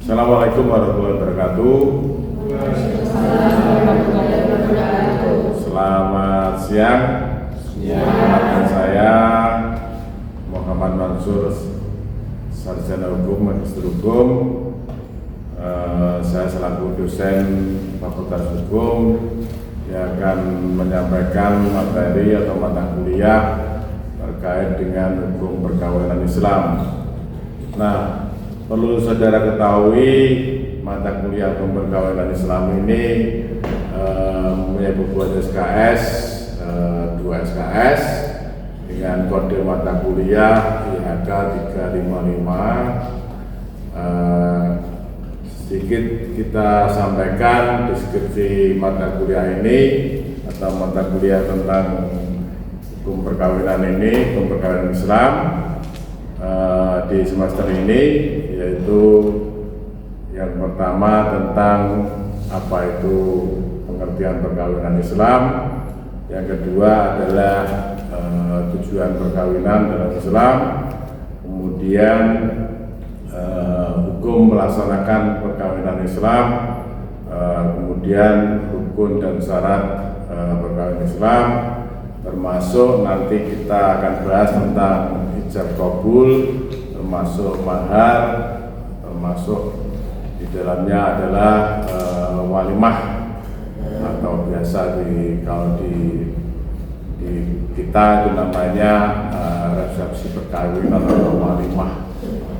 Assalamualaikum warahmatullahi wabarakatuh. Selamat siang. Dengan saya Muhammad Mansur, Sarjana Hukum, Magister Hukum. Saya selaku dosen Fakultas Hukum yang akan menyampaikan materi atau mata kuliah terkait dengan hukum perkawinan Islam. Nah, perlu saudara ketahui, mata kuliah hukum perkawinan Islam ini mempunyai bobot SKS 2 SKS dengan kode mata kuliah IHK 355. Sedikit kita sampaikan deskripsi mata kuliah ini atau mata kuliah tentang hukum perkawinan ini, hukum perkawinan Islam di semester ini, yaitu yang pertama tentang apa itu pengertian perkawinan Islam, yang kedua adalah tujuan perkawinan dalam Islam, kemudian hukum melaksanakan perkawinan Islam, kemudian rukun dan syarat perkawinan Islam, termasuk nanti kita akan bahas tentang ijab kabul, termasuk mahar, termasuk di dalamnya adalah walimah atau biasa kalau di kita itu namanya resepsi perkawinan atau walimah,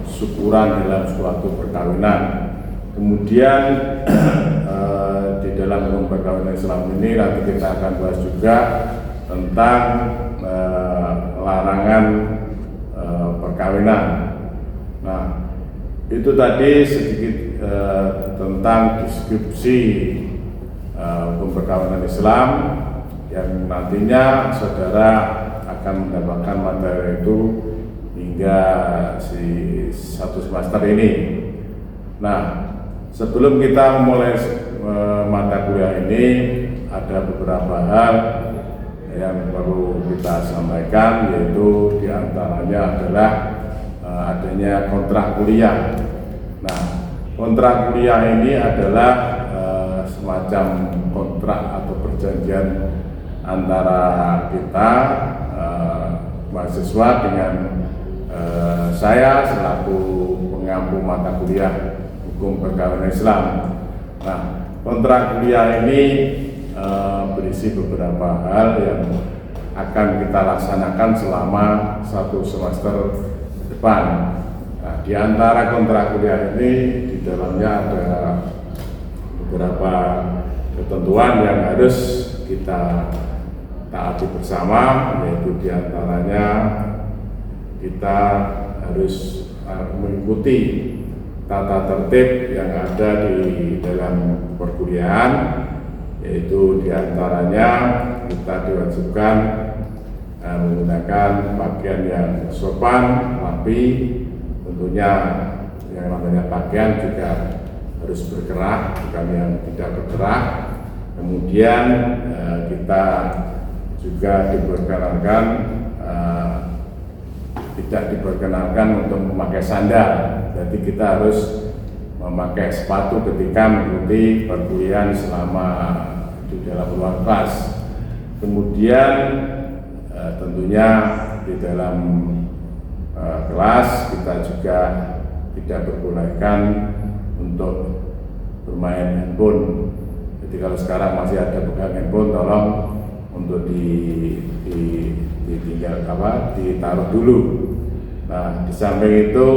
syukuran dalam suatu perkawinan. Kemudian di dalam hukum perkawinan Islam ini nanti kita akan bahas juga tentang larangan perkawinan. Nah, itu tadi sedikit tentang deskripsi hukum perkawinan Islam yang nantinya saudara akan mendapatkan materi itu hingga satu semester ini. Nah, sebelum kita memulai mata kuliah ini, ada beberapa hal yang perlu kita sampaikan, yaitu diantaranya adalah adanya kontrak kuliah. Nah, kontrak kuliah ini adalah semacam kontrak atau perjanjian antara kita mahasiswa dengan saya selaku pengampu mata kuliah hukum perkawinan Islam. Nah, kontrak kuliah ini berisi beberapa hal yang akan kita laksanakan selama satu semester depan. Nah, di antara kontrak kuliah ini di dalamnya ada beberapa ketentuan yang harus kita taati bersama, yaitu di antaranya kita harus mengikuti tata tertib yang ada di dalam perkuliahan, yaitu diantaranya kita diwajibkan menggunakan pakaian yang sopan, rapi. Tentunya yang namanya pakaian juga harus bergerak, bukan yang tidak bergerak. Kemudian kita juga tidak diperkenankan untuk memakai sandal. Jadi kita harus memakai sepatu ketika mengikuti perkuliahan selama di dalam ruang kelas. Kemudian tentunya di dalam kelas kita juga tidak diperbolehkan untuk bermain handphone. Jadi kalau sekarang masih ada pegang handphone, tolong untuk ditaruh dulu. Nah, di samping itu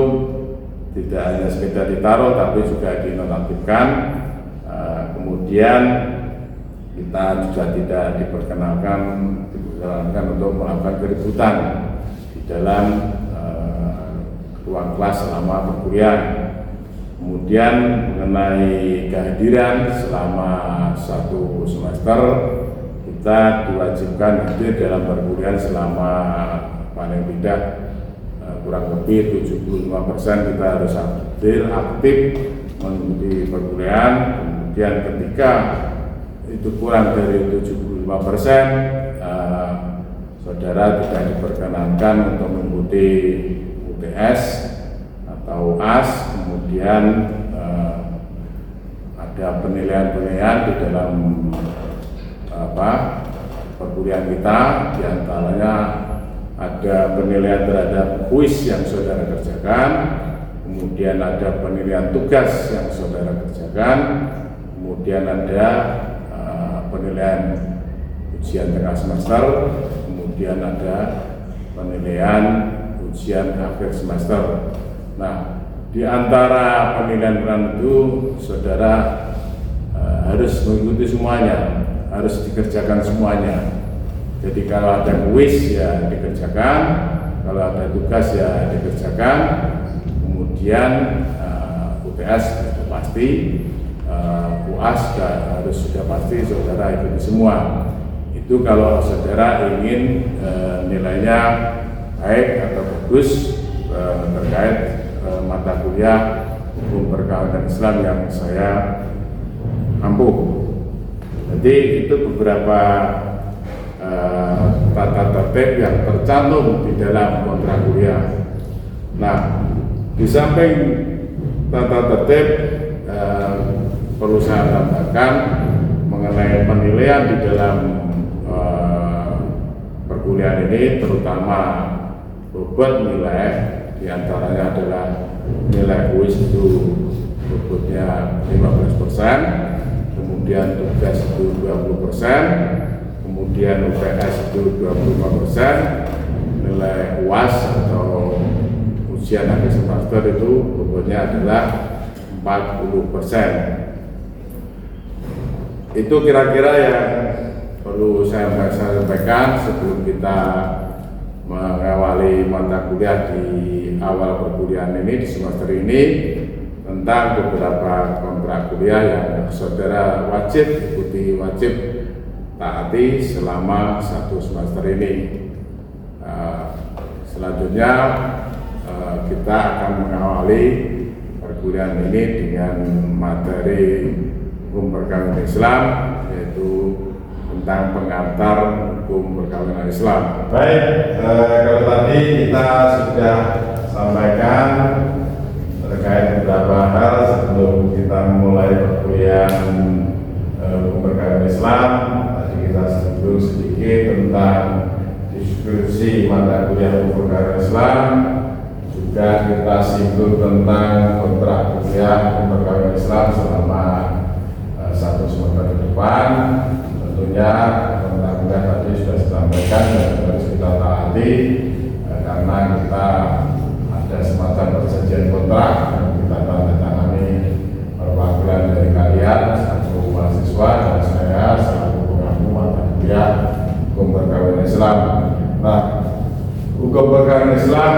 tidak hanya sekedar ditaruh, tapi juga dinonaktifkan. Kemudian kita juga tidak diperkenalkan untuk melakukan keributan di dalam ruang kelas selama perkuliahan. Kemudian mengenai kehadiran selama satu semester, kita diwajibkan hadir dalam perkuliahan selama paling tidak kurang lebih 75% kita harus hadir aktif mengikuti perkuliahan. Kemudian ketika itu kurang dari 75%, saudara tidak diperkenankan untuk mengikuti UTS atau AS, kemudian ada penilaian-penilaian di dalam perkuliahan kita, diantaranya ada penilaian terhadap kuis yang saudara kerjakan, kemudian ada penilaian tugas yang saudara kerjakan, kemudian ada penilaian ujian tengah semester, kemudian ada penilaian ujian akhir semester. Nah, di antara penilaian itu saudara harus mengikuti semuanya, harus dikerjakan semuanya. Jadi kalau ada kuis ya dikerjakan, kalau ada tugas ya dikerjakan, kemudian UTS sudah pasti, UAS harus sudah pasti saudara ikuti semua. Itu kalau saudara ingin nilainya baik atau bagus terkait mata kuliah hukum perkawinan Islam yang saya ampuh. Jadi itu beberapa tata tertib yang tercantum di dalam kontrak kuliah. Nah, di samping tata tertib perlu saya tambahkan mengenai penilaian di dalam perkuliahan ini, terutama bobot nilai, diantaranya adalah nilai kuis itu bobotnya 15%, kemudian tugas itu 20%, kemudian UTS itu 25%, nilai UAS atau ujian akhir semester itu bobotnya adalah 40%. Itu kira-kira yang perlu saya sampaikan sebelum kita mengawali mata kuliah di awal perkuliahan ini, di semester ini, tentang beberapa kontrak kuliah yang saudara wajib ikuti, wajib taati selama 1 semester ini. Selanjutnya kita akan mengawali perkuliahan ini dengan materi hukum perkawinan Islam, yaitu tentang pengantar hukum perkawinan Islam. Baik, kalau tadi kita sudah sampaikan terkait beberapa hal sebelum kita mulai perkuliahan hukum perkawinan Islam. Tadi kita sebut sedikit tentang diskusi mata kuliah hukum perkawinan Islam. Juga kita singgung tentang kontrak kuliah hukum perkawinan Islam selama 1 semester ke depan. Tentunya kontrak kuliah tadi sudah disampaikan dan harus kita taati karena kita ada semacam perjanjian kontrak yang kita tanda tangani perwakilan dari kalian satu mahasiswa dan saya selaku pengaku mata kuliah hukum perkawinan Islam. Nah, hukum perkawinan Islam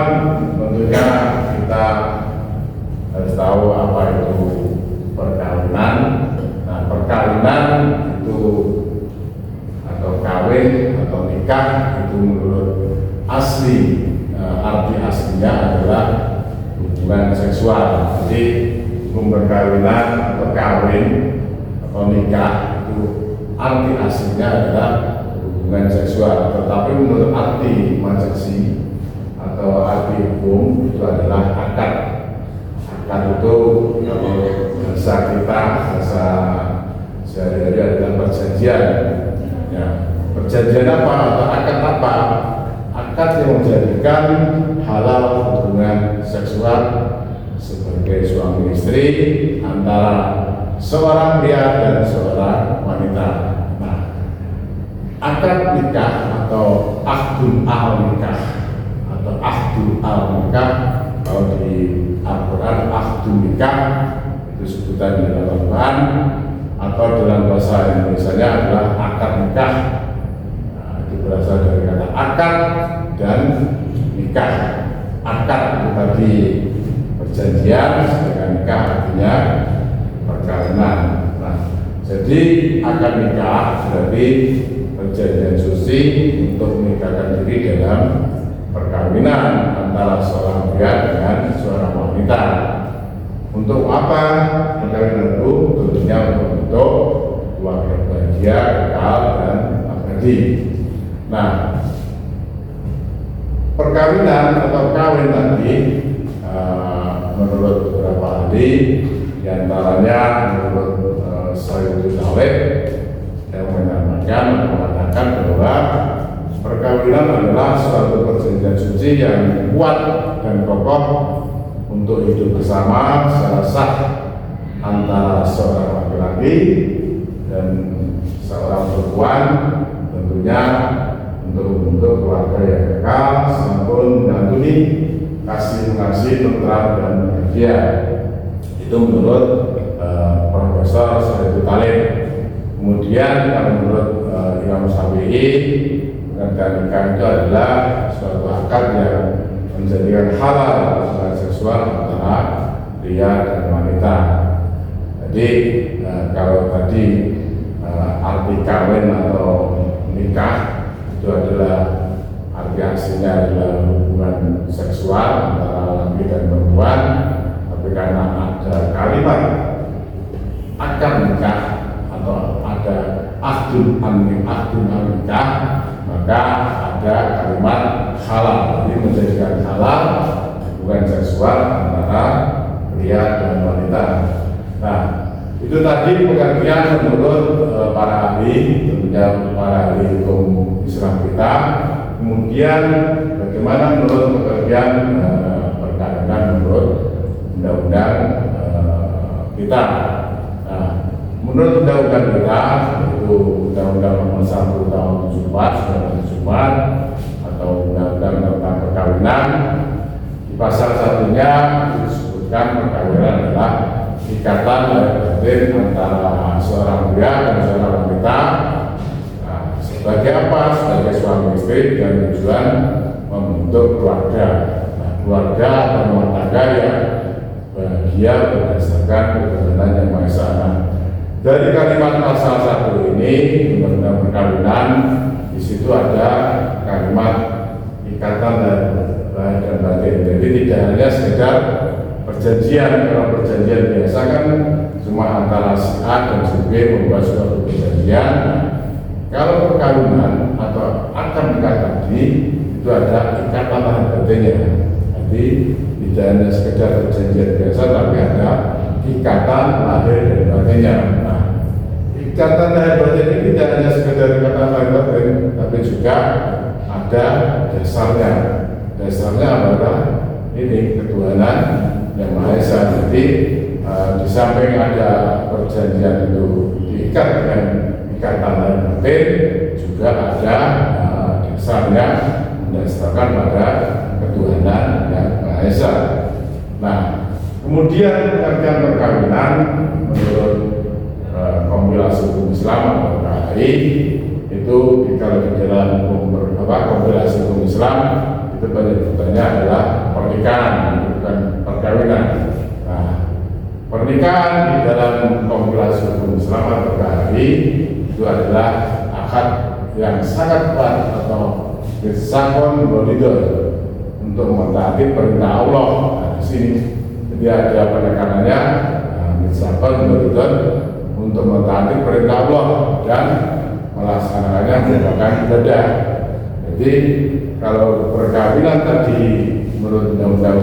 tentunya kita harus tahu apa itu perkawinan. Nah, perkawinan itu atau kawin atau nikah itu menurut asli arti aslinya adalah hubungan seksual. Jadi hukum perkawinan atau kawin atau nikah itu arti aslinya adalah hubungan seksual. Tetapi menurut arti majelis atau arti hukum itu adalah akad. Akad itu kalau bahasa kita, bahasa sehari-hari adalah perjanjian. Ya, perjanjian apa atau akad apa? Akad yang menjadikan halal hubungan seksual sebagai suami istri antara seorang pria dan seorang wanita. Nah, akad nikah atau akdul al-nikah atau akdul al-nikah, kalau di Al-Quran akdul nikah itu sebutan di dalam Al-Quran, atau dalam bahasa Indonesia adalah akad nikah. Nah, itu berasal dari kata akad dan nikah. Akad itu tadi perjanjian, sedangkan nikah artinya perkawinan. Nah, jadi akad nikah berarti perjanjian suci untuk menikahkan diri dalam perkawinan antara seorang pria dengan seorang wanita. Untuk apa perkawinan itu? Tentunya untuk keluarga bahagia, kekal dan abadi. Nah, perkawinan atau kawin tadi menurut beberapa ahli, diantaranya menurut Sayyidul Talib yang mengatakan bahwa perkawinan adalah suatu perjanjian suci yang kuat dan kokoh untuk hidup bersama secara sah antara seorang laki-laki dan seorang perempuan, tentunya untuk membentuk keluarga yang kekal maupun menyantuni kasih mengasihi, tentram dan bahagia. Itu menurut Profesor Sayyidul Talib. Kemudian kalau menurut Imam Syafi'i, pengertian nikah itu adalah suatu akad yang menjadikan halal hubungan seksual antara pria dan wanita. Jadi kalau tadi arti kawin atau nikah itu adalah arti aslinya adalah hubungan seksual antara laki dan perempuan, tapi karena ada kalimat akad nikah atau ada akdun nikah, maka ada kalimat halal, jadi menjadikan halal hubungan seksual antara pria dan wanita. Nah, itu tadi pengertian menurut para ahli, tentunya para ahli hukum Islam kita. Kemudian bagaimana menurut pengertian perkawinan menurut undang-undang kita? Nah, menurut undang-undang kita, yaitu Undang-Undang Nomor 1 Tahun 74 atau Undang-Undang tentang perkawinan, di pasal 1-nya disebutkan perkawinan adalah ikatan lahir batin antara seorang pria dan seorang wanita. Nah, sebagai apa? Sebagai suami istri dengan tujuan membentuk keluarga. Nah, keluarga atau rumah tangga yang bahagia berdasarkan ketuhanan yang Maha Esa. Dari kalimat pasal 1 ini, undang-undang perkawinan, di situ ada kalimat ikatan lahir dan batin. Jadi tidak hanya sekedar perjanjian. Kalau perjanjian biasa kan cuma antara si A dan si B membuat suatu perjanjian. Kalau perkawinan atau akad nikah tadi itu ada ikatan lahir batinnya. Jadi tidak hanya sekedar perjanjian biasa, tapi ada ikatan lahir dan batinnya. Nah, ikatan lahir batin ini tidak hanya sekedar ikatan lahir batin, tapi juga ada dasarnya. Dasarnya adalah ini ketuhanan yang Maha Esa. Jadi di samping ada perjanjian itu diikat dengan ikatan lahir batin, juga ada dasarnya mendasarkan pada ketuhanan yang Maha Esa. Nah, kemudian pengertian perkawinan menurut kompilasi hukum Islam atau KHI itu kalau di dalam kompilasi hukum Islam itu penyebutannya adalah pernikahan, bukan perkawinan. Nah, pernikahan di dalam kompilasi hukum Islam atau KHI itu adalah akad yang sangat kuat atau disakon bolidor untuk mentaati perintah Allah. Nah, di sini jadi ada penekanannya, disakon bolidor untuk mentaati perintah Allah dan melaksanakannya merupakan ibadah. Jadi kalau perkawinan tadi menurut undang-undang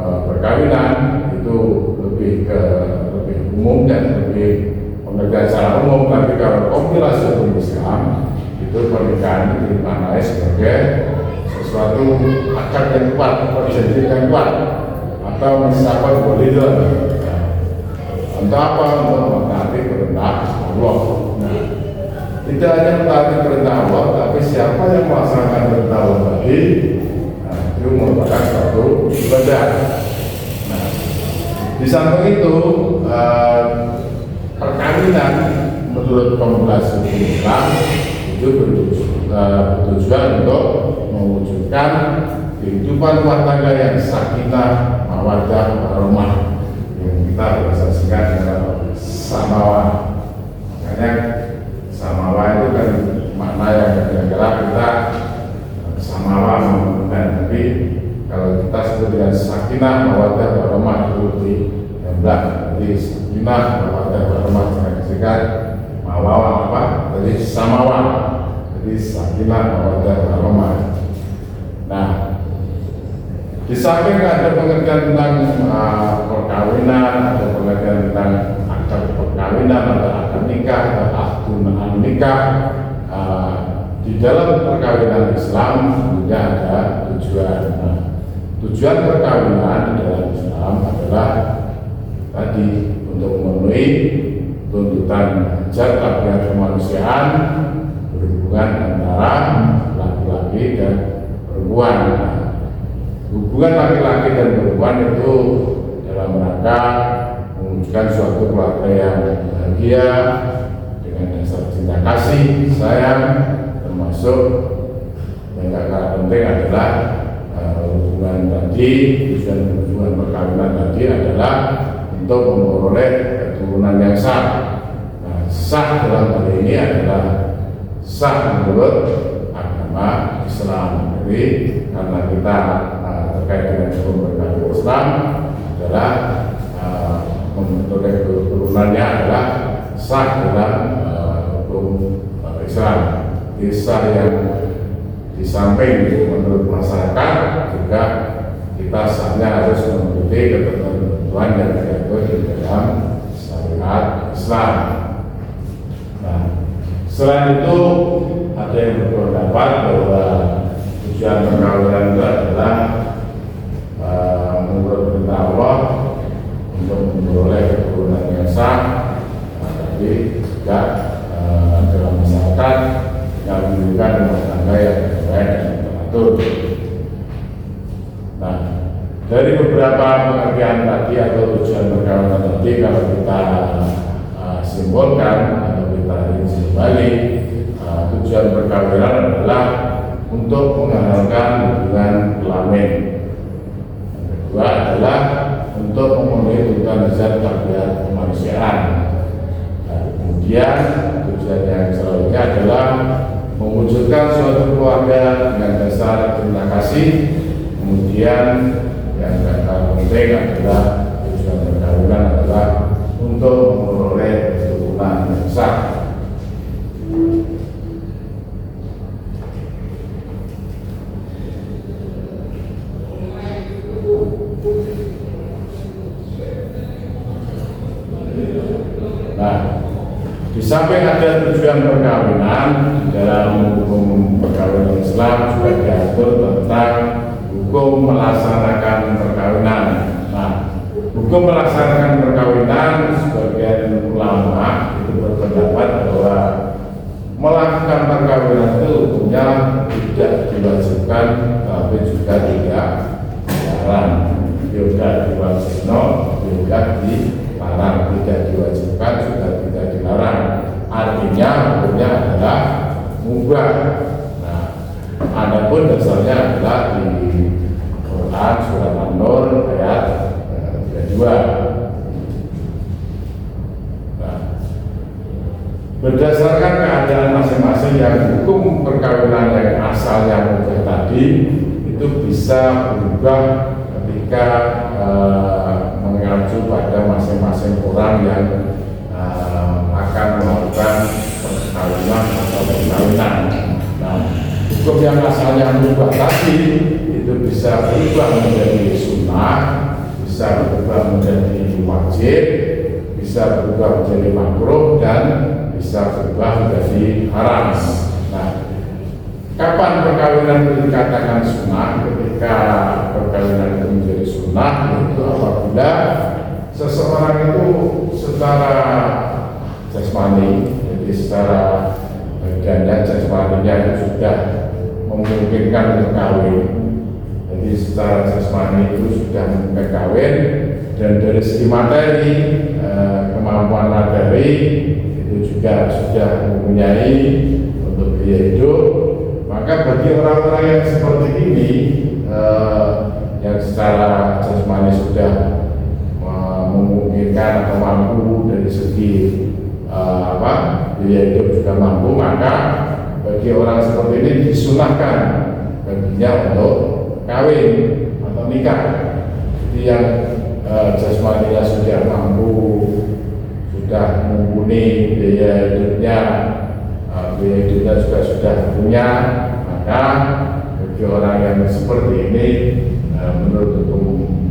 perkawinan itu lebih umum dan lebih pengertian secara umum, tapi kalau kompilasi hukum Islam itu pernikahan itu dimaknai sebagai sesuatu akad yang kuat, perjanjian yang kuat, atau misalkan bolidor. Untuk apa? Untuk mentaati perintah Allah. Nah, tidak hanya mentaati perintah Allah, tapi siapa yang melaksanakan perintah Allah tadi, nah, itu merupakan suatu ibadah. Nah, di samping itu perkawinan menurut kompilasi hukum Islam itu bertujuan untuk mewujudkan kehidupan rumah tangga yang sakinah, mawaddah, warahmah, yang kita bahasa singkat dengan samawa. Makanya samawa itu kan makna yang kira-kira kita samawa mengumpulkan, tapi kalau kita sebut dengan sakinah, mawaddah, warahmah itu lebih gamblang. Jadi sakinah, mawaddah, warahmah secara singkat mawawa apa? Jadi samawa. Jadi sakinah, mawaddah, warahmah. Nah, di samping ada pengertian tentang perkawinan atau pengertian tentang akad perkawinan nikah atau akdun nikah. Di dalam perkawinan Islam sebenarnya ada tujuan. Nah, tujuan perkawinan di dalam Islam adalah tadi untuk memenuhi tuntutan hajat tabiat kemanusiaan berhubungan antara laki-laki dan perempuan. Hubungan laki-laki dan perempuan itu dalam rangka mewujudkan suatu keluarga yang bahagia dengan dasar cinta kasih, sayang, termasuk yang gak kalah penting adalah hubungan tadi, tujuan hubungan perkawinan tadi adalah untuk memperoleh keturunan yang sah. Nah, sah dalam hal ini adalah sah menurut agama Islam. Jadi karena kita terkait dengan hukum perkawinan Islam adalah memperoleh keturunannya adalah sah dalam hukum Islam. Sah yang di samping menurut masyarakat juga kita sahnya harus mengikuti ketentuan yang diatur di dalam syariat Islam. Nah, selain itu ada yang berpendapat bahwa tujuan perkawinan itu adalah menurut perintah Allah untuk memperoleh keturunan yang sah. Tapi juga dalam masyarakat yang menunjukkan rumah tangga yang baik dan teratur. Nah, dari beberapa pengertian tadi atau tujuan perkawinan tadi, kalau kita simpulkan atau kita rinci kembali, tujuan perkawinan adalah untuk menghalalkan hubungan kelamin. Yang kedua adalah untuk memenuhi tuntutan hajat tabiat kemanusiaan. Nah, kemudian tujuan yang selanjutnya adalah mewujudkan suatu keluarga dengan dasar cinta kasih. Kemudian yang paling penting adalah tujuan perkawinan adalah untuk memperoleh keturunan yang sah. Nah, di samping ada tujuan perkawinan, dalam hukum perkawinan Islam juga diatur tentang hukum melaksanakan perkawinan. Nah, hukum melaksanakan perkawinan, sebagian ulama itu berpendapat bahwa melakukan perkawinan itu hukumnya tidak diwajibkan, tapi juga tidak dilarang. Tidak diwajibkan, tidak dilarang, tidak diwajibkan, juga tidak dilarang. Artinya hukumnya adalah mubah. Nah, adapun dasarnya adalah di Quran surat An-Nur ayat 32. Nah, berdasarkan keadaan masing-masing yang hukum perkawinan yang asalnya mubah tadi itu bisa berubah ketika mengacu pada masing-masing orang yang akan melakukan perkawinan atau perkawinan. Nah, hukum yang asalnya berubah tadi itu bisa berubah menjadi sunnah, bisa berubah menjadi wajib, bisa berubah menjadi makruh, dan bisa berubah menjadi haram. Nah, kapan perkawinan itu dikatakan sunnah? Ketika perkawinan itu menjadi sunnah, itu apabila seseorang itu secara jasmani, jadi secara badannya, jasmaninya itu sudah memungkinkan untuk kawin. Jadi secara jasmani itu sudah memungkinkan kawin, dan dari segi materi, kemampuan materi itu juga sudah mempunyai untuk biaya hidup. Maka bagi orang-orang yang seperti ini, yang secara jasmani sudah memungkinkan atau mampu dari segi biaya hidup juga mampu, maka bagi orang seperti ini disunahkan baginya untuk kawin atau nikah. Jadi yang jasmaninya sudah mampu, sudah mumpuni biaya hidupnya juga sudah punya, maka bagi orang yang seperti ini menurut hukum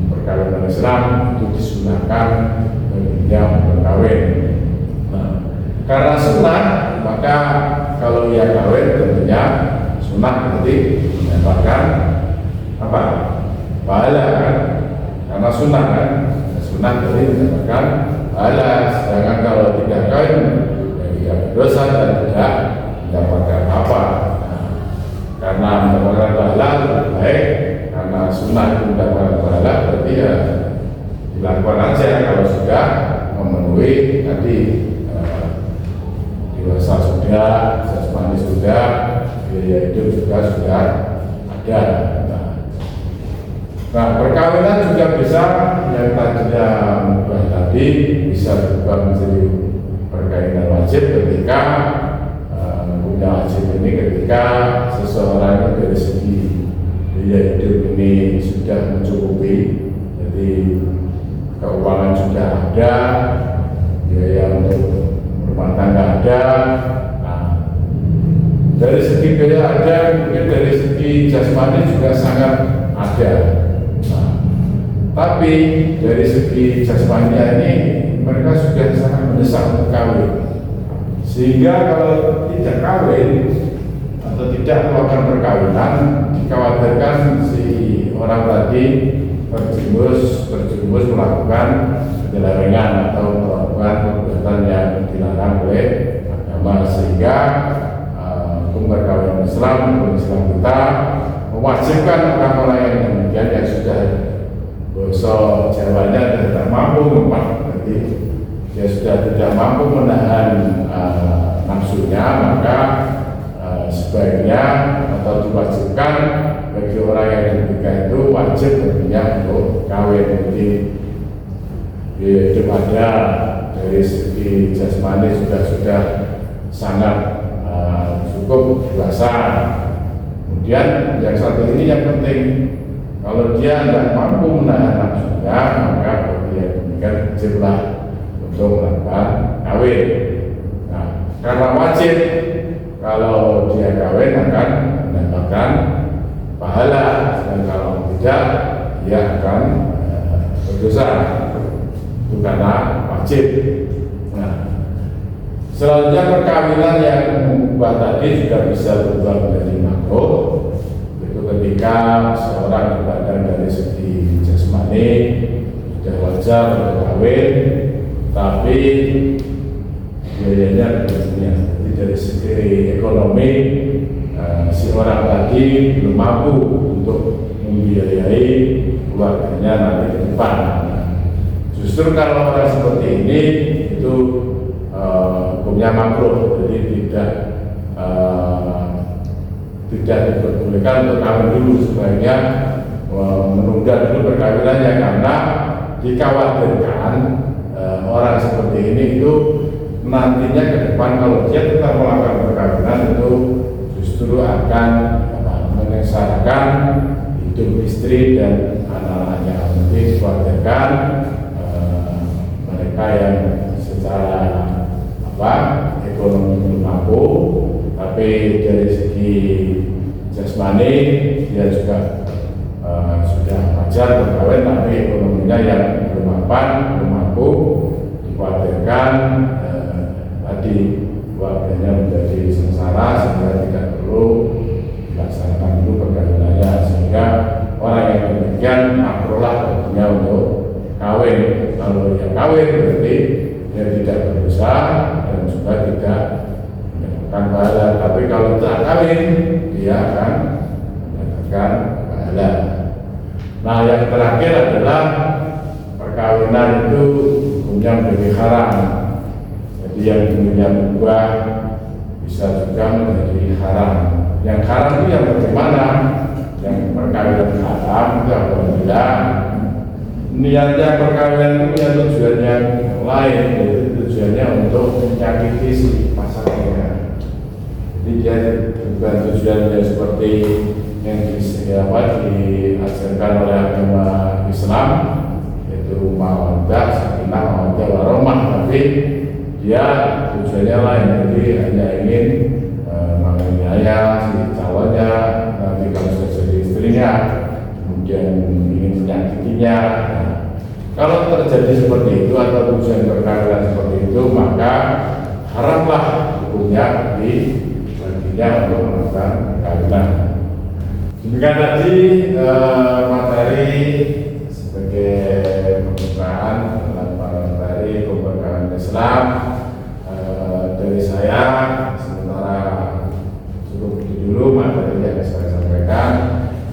perkawinan Islam itu disunahkan baginya untuk kawin. Nah, karena sunnah maka kalau ia kawin tentunya sunnah berarti mendapatkan apa? Pahala kan? Karena sunnah kan? Sunnah berarti mendapatkan pahala. Sedangkan kalau tidak kawin ya berdosa dan tidak mendapatkan apa. Nah, karena mendapatkan pahala lebih baik, karena sunnah itu mendapatkan pahala berarti ya dilakukan aja kalau sudah memenuhi tadi dewasa sudah, jasmani sudah, biaya hidup juga sudah ada. Nah, perkawinan juga bisa yang tadinya mubah tadi bisa berubah menjadi perkawinan wajib ketika punya wajib ini ketika seseorang dari segi biaya hidup ini sudah mencukupi, jadi keuangan sudah ada, biaya untuk rumah tangga ada. Nah, dari segi biaya ada, mungkin dari segi jasmani juga sangat ada. Nah, tapi dari segi jasmani ini mereka sudah sangat mendesak untuk kawin, sehingga kalau tidak kawin atau tidak melakukan perkawinan dikhawatirkan si orang tadi berjumus melakukan penyelewengan atau melakukan perbuatan yang dilarang oleh agama, sehingga hukum perkawinan Islam kita mewajibkan orang-orang yang demikian yang sudah bahasa Jawanya tidak mampu jadi dia sudah tidak mampu menahan nafsunya, maka sebaiknya atau diwajibkan bagi orang yang demikian itu wajib baginya untuk kawin. Jadi hidup ada dari segi jasmani sudah sangat cukup dewasa. Kemudian yang satu ini yang penting, kalau dia tidak mampu menahan nafsunya maka bagi yang demikian wajiblah untuk melakukan kawin. Nah, karena wajib kalau dia kawin akan mendapatkan pahala, dan kalau tidak dia akan berdosa. Itu karena wajib. Nah, selanjutnya perkawinan yang mubah tadi juga bisa berubah menjadi makruh. Itu ketika seorang berbadan dari segi jasmani sudah wajar untuk kawin, tapi biayanya berdunia. Jadi dari segi ekonomi si orang tadi belum mampu untuk membiayai keluarganya nanti ke depan. Justru kalau orang seperti ini itu hukumnya makruh, jadi tidak diperbolehkan untuk kawin dulu, sebaiknya menunda dulu perkawinannya, karena dikhawatirkan orang seperti ini itu nantinya ke depan kalau dia tetap melakukan perkawinan itu justru akan menyengsarakan hidup istri dan anak-anaknya. Nanti dikhawatirkan mereka yang secara ekonomi belum mampu, tapi dari segi jasmani dia juga sudah wajar berkawin, tapi ekonominya yang belum mampu, dikhawatirkan tadi keluarganya menjadi sengsara sehingga tidak perlu dilaksanakan dulu perkawinannya, sehingga orang yang demikian makruhlah baginya untuk kawin. Kalau dia kawin berarti dia tidak berdosa dan juga tidak mendapatkan pahala. Tapi kalau tidak kawin dia akan mendapatkan pahala. Nah, yang terakhir adalah perkawinan itu hukumnya menjadi haram. Jadi yang dulunya berubah bisa juga menjadi haram. Yang haram itu yang bagaimana? Yang perkawinan haram itu apabila niatnya perkawinan itu punya tujuan yang lain, yaitu tujuannya untuk menyakiti si pasangannya. Jadi dia bukan tujuannya seperti yang diajarkan oleh agama Islam, yaitu mawaddah, sakinah, mawaddah, warahmah, tapi dia tujuannya lain. Jadi hanya ingin menganiaya si calonnya, nanti kalau sudah jadi istrinya, kemudian ingin menyakitinya. Kalau terjadi seperti itu atau tujuan perkawinan seperti itu, maka haramlah hukumnya baginya untuk melakukan perkawinan. Demikian tadi materi sebagai pembukaan dalam materi kemerdekaan Islam dari saya. Sementara cukup dulu materi yang saya sampaikan.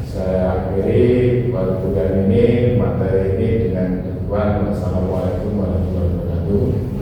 Saya akhiri perkuliahan ini, materi ini dengan Assalamualaikum warahmatullahi wabarakatuh.